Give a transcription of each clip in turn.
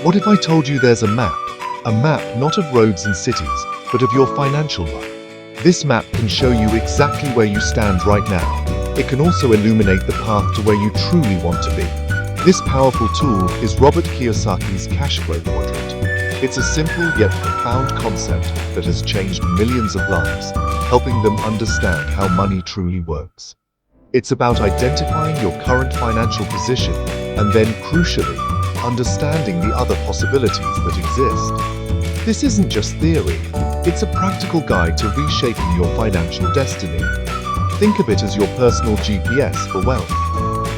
What if I told you there's a map? A map not of roads and cities, but of your financial life. This map can show you exactly where you stand right now. It can also illuminate the path to where you truly want to be. This powerful tool is Robert Kiyosaki's Cashflow Quadrant. It's a simple yet profound concept that has changed millions of lives, helping them understand how money truly works. It's about identifying your current financial position and then, crucially, understanding the other possibilities that exist. This isn't just theory, it's a practical guide to reshaping your financial destiny. Think of it as your personal GPS for wealth.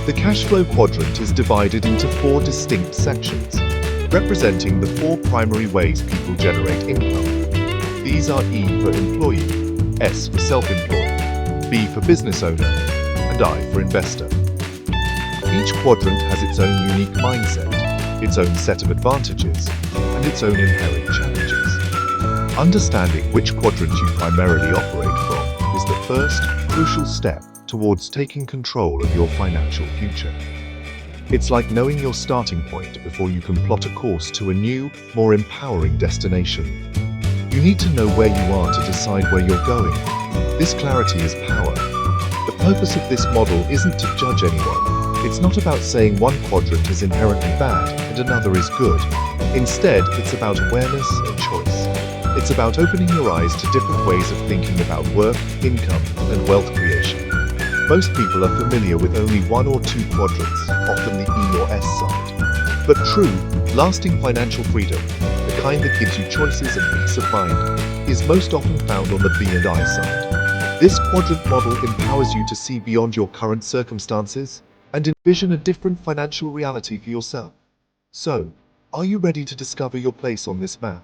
The Cashflow Quadrant is divided into 4 distinct sections, representing the 4 primary ways people generate income. These are E for employee, S for self-employed, B for business owner, and I for investor. Each quadrant has its own unique mindset, its own set of advantages, and its own inherent challenges. Understanding which quadrant you primarily operate from is the first crucial step towards taking control of your financial future. It's like knowing your starting point before you can plot a course to a new, more empowering destination. You need to know where you are to decide where you're going. This clarity is power. The purpose of this model isn't to judge anyone. It's not about saying one quadrant is inherently bad and another is good. Instead, it's about awareness and choice. It's about opening your eyes to different ways of thinking about work, income, and wealth creation. Most people are familiar with only 1 or 2 quadrants, often the E or S side. But true, lasting financial freedom, the kind that gives you choices and peace of mind, is most often found on the B and I side. This quadrant model empowers you to see beyond your current circumstances and envision a different financial reality for yourself. So, are you ready to discover your place on this map?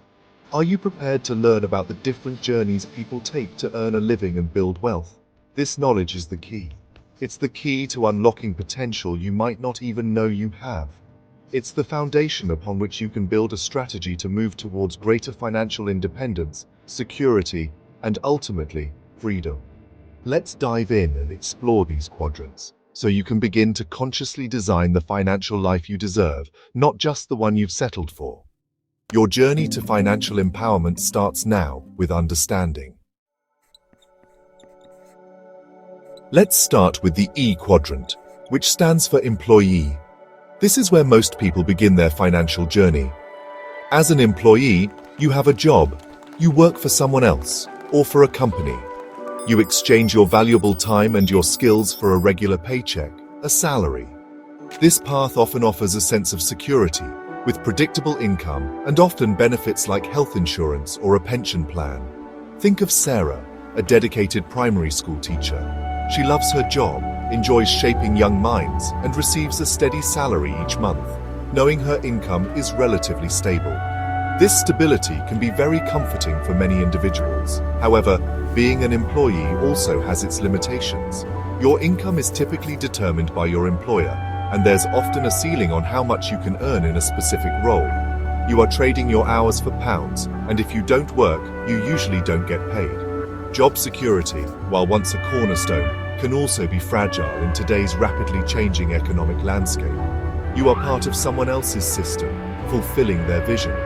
Are you prepared to learn about the different journeys people take to earn a living and build wealth? This knowledge is the key. It's the key to unlocking potential you might not even know you have. It's the foundation upon which you can build a strategy to move towards greater financial independence, security, and ultimately, freedom. Let's dive in and explore these quadrants, so you can begin to consciously design the financial life you deserve, not just the one you've settled for. Your journey to financial empowerment starts now with understanding. Let's start with the E quadrant, which stands for employee. This is where most people begin their financial journey. As an employee, you have a job. You work for someone else or for a company. You exchange your valuable time and your skills for a regular paycheck, a salary. This path often offers a sense of security, with predictable income and often benefits like health insurance or a pension plan. Think of Sarah, a dedicated primary school teacher. She loves her job, enjoys shaping young minds, and receives a steady salary each month, knowing her income is relatively stable. This stability can be very comforting for many individuals. However, being an employee also has its limitations. Your income is typically determined by your employer, and there's often a ceiling on how much you can earn in a specific role. You are trading your hours for pounds, and if you don't work, you usually don't get paid. Job security, while once a cornerstone, can also be fragile in today's rapidly changing economic landscape. You are part of someone else's system, fulfilling their vision.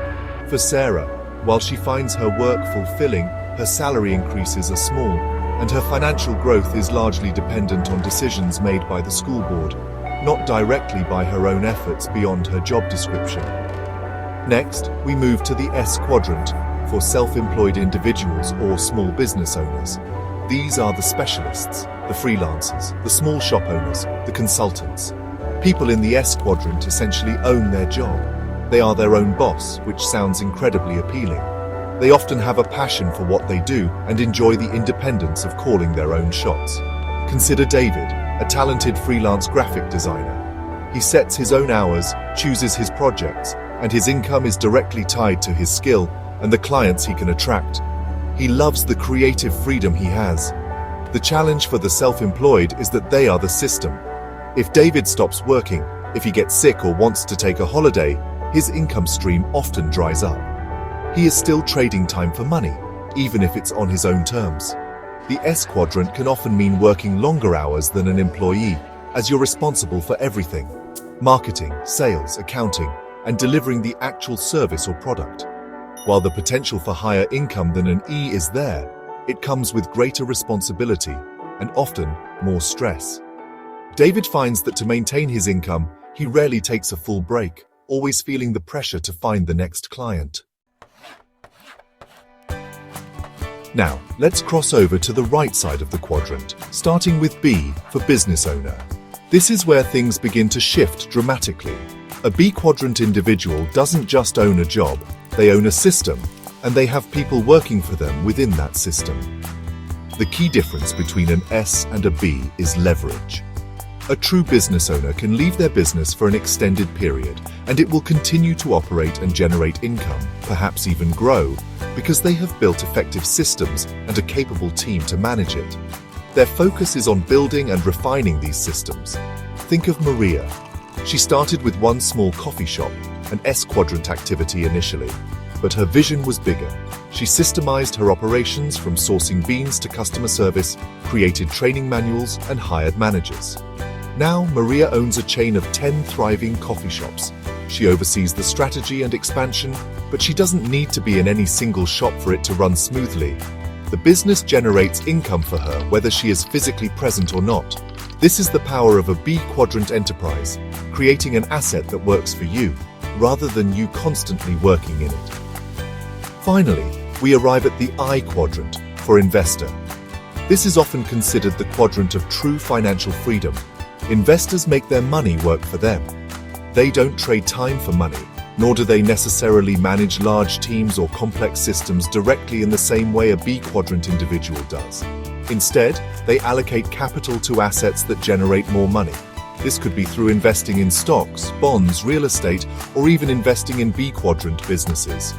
For Sarah, while she finds her work fulfilling, her salary increases are small, and her financial growth is largely dependent on decisions made by the school board, not directly by her own efforts beyond her job description. Next, we move to the S quadrant, for self-employed individuals or small business owners. These are the specialists, the freelancers, the small shop owners, the consultants. People in the S quadrant essentially own their job. They are their own boss, which sounds incredibly appealing. They often have a passion for what they do and enjoy the independence of calling their own shots. Consider David, a talented freelance graphic designer. He sets his own hours, chooses his projects, and his income is directly tied to his skill and the clients he can attract. He loves the creative freedom he has. The challenge for the self-employed is that they are the system. If David stops working, if he gets sick or wants to take a holiday, his income stream often dries up. He is still trading time for money, even if it's on his own terms. The S quadrant can often mean working longer hours than an employee, as you're responsible for everything: marketing, sales, accounting. and delivering the actual service or product. While the potential for higher income than an E is there, it comes with greater responsibility and often more stress. David finds that to maintain his income, he rarely takes a full break, always feeling the pressure to find the next client. Now, let's cross over to the right side of the quadrant, starting with B for business owner. This is where things begin to shift dramatically. A B quadrant individual doesn't just own a job, they own a system, and they have people working for them within that system. The key difference between an S and a B is leverage. A true business owner can leave their business for an extended period, and it will continue to operate and generate income, perhaps even grow, because they have built effective systems and a capable team to manage it. Their focus is on building and refining these systems. Think of Maria. She started with one small coffee shop, an S quadrant activity initially, but her vision was bigger. She systemized her operations from sourcing beans to customer service, created training manuals, and hired managers. Now, Maria owns a chain of 10 thriving coffee shops. She oversees the strategy and expansion, but she doesn't need to be in any single shop for it to run smoothly. The business generates income for her whether she is physically present or not. This is the power of a B quadrant enterprise, creating an asset that works for you, rather than you constantly working in it. Finally, we arrive at the I quadrant for investor. This is often considered the quadrant of true financial freedom. Investors make their money work for them. They don't trade time for money, nor do they necessarily manage large teams or complex systems directly in the same way a B quadrant individual does. Instead, they allocate capital to assets that generate more money. This could be through investing in stocks, bonds, real estate, or even investing in B quadrant businesses.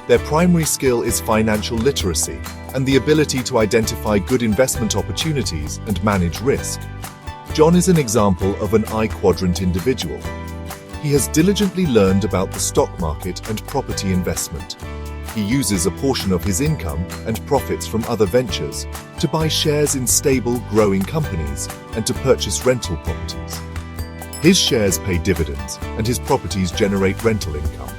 Their primary skill is financial literacy and the ability to identify good investment opportunities and manage risk. John is an example of an I quadrant individual. He has diligently learned about the stock market and property investment. He uses a portion of his income and profits from other ventures to buy shares in stable, growing companies and to purchase rental properties. His shares pay dividends and his properties generate rental income.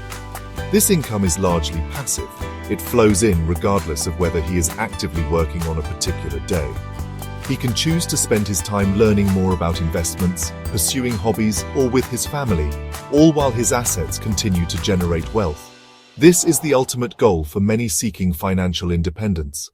This income is largely passive. It flows in regardless of whether he is actively working on a particular day. He can choose to spend his time learning more about investments, pursuing hobbies, or with his family, all while his assets continue to generate wealth. This is the ultimate goal for many seeking financial independence.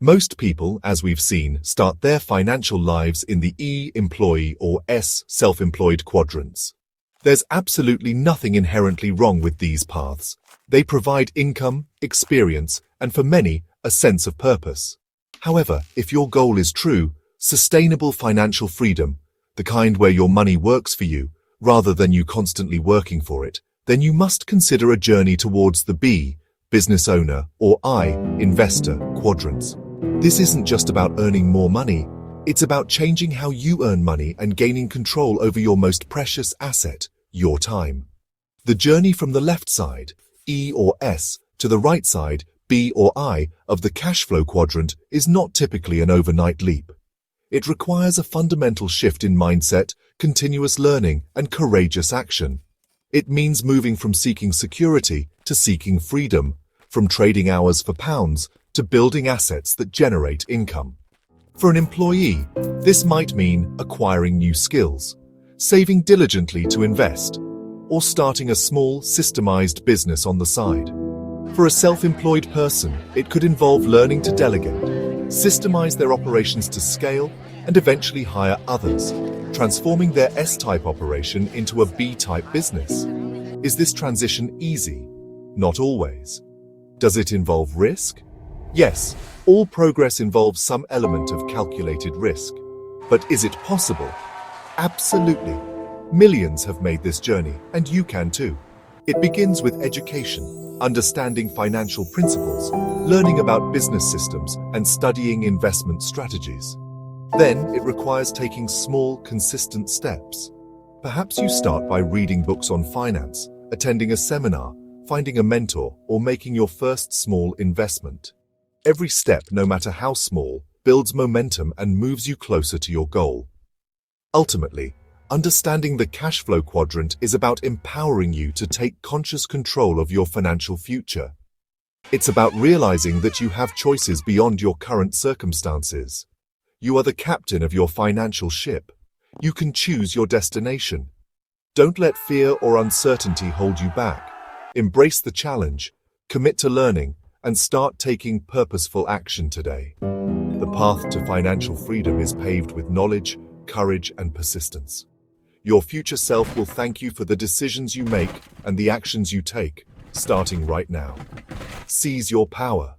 Most people, as we've seen, start their financial lives in the E employee or S self-employed quadrants. There's absolutely nothing inherently wrong with these paths. They provide income, experience, and for many, a sense of purpose. However, if your goal is true, sustainable financial freedom, the kind where your money works for you, rather than you constantly working for it, then you must consider a journey towards the B, business owner, or I, investor, quadrants. This isn't just about earning more money, it's about changing how you earn money and gaining control over your most precious asset, your time. The journey from the left side, E or S, to the right side, B or I, of the cash flow quadrant is not typically an overnight leap. It requires a fundamental shift in mindset, continuous learning, and courageous action. It means moving from seeking security to seeking freedom, from trading hours for pounds to building assets that generate income. For an employee, this might mean acquiring new skills, saving diligently to invest, or starting a small, systemized business on the side. For a self-employed person, it could involve learning to delegate, systemize their operations to scale, and eventually hire others, transforming their S-type operation into a B-type business. Is this transition easy? Not always. Does it involve risk? Yes, all progress involves some element of calculated risk. But is it possible? Absolutely. Millions have made this journey, and you can too. It begins with education. Understanding financial principles, learning about business systems, and studying investment strategies. Then, it requires taking small, consistent steps. Perhaps you start by reading books on finance, attending a seminar, finding a mentor, or making your first small investment. Every step, no matter how small, builds momentum and moves you closer to your goal. Ultimately, Understanding the cash flow quadrant is about empowering you to take conscious control of your financial future. It's about realizing that you have choices beyond your current circumstances. You are the captain of your financial ship. You can choose your destination. Don't let fear or uncertainty hold you back. Embrace the challenge, commit to learning, and start taking purposeful action today. The path to financial freedom is paved with knowledge, courage, and persistence. Your future self will thank you for the decisions you make and the actions you take, starting right now. Seize your power.